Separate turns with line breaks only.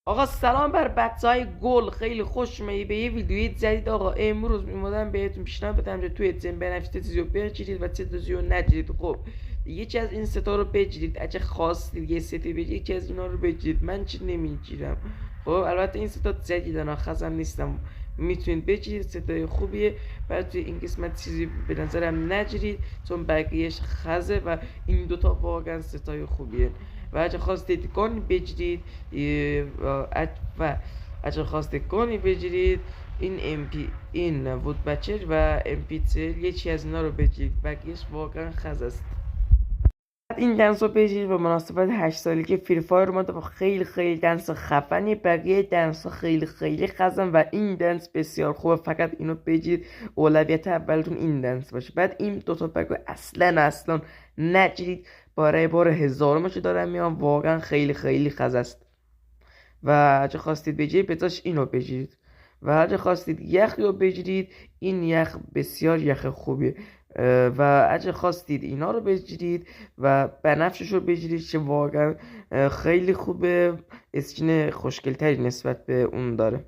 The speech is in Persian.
آقا سلام بر بچهای گل، خیلی خوش اومدید به یه ویدیوی جدید. آقا امروز میمادم بهتون پیشنهاد بدم که توی تیم بنفیت چیزی بگیرید و چه چیزی رو نگیرید. خب یکی از این ستا رو بگیرید، اگه خواستید یه ستی بگیرید یکی از اینا رو بگیرید. من چی نمیگیرم. خب البته این ستا جدیدن، خزم نیستم، میتونید بگیرید، ستای خوبیه. بعد توی این قسمت چیزی به نظرم نگیرید چون بقیهش خزه و این دوتا واقعا ستای خوبیه. و اگه خواستید گانی بگیرید و اگه خواستید گانی بگیرید این این وود بچر و MP3 یکی از اینا رو بگیرید، بقیهش واقعا خز است. این دنس رو بگیرید به مناسبت 8 سالگی فری فایر اومده و خیلی خیلی دنس خفنی. بقیه دنس ها خیلی خیلی خزن و این دنس بسیار خوبه، فقط اینو بگیرید، اولویت اولتون این دنس باشه. بعد این دوتا پک رو اصلا نگیرید، برای بار هزارمش دارم میام، واقعا خیلی خیلی خز است. و اگه خواستید بگیرید بهتاش اینو بگیرید. و اگه خواستید یخی رو بگیرید، این یخ بسیار یخ خوبیه. و اگه خواستید اینا رو بگیرید و بنفشش رو بگیرید که واقعا خیلی خوبه، اسکین خوشگلتری نسبت به اون داره.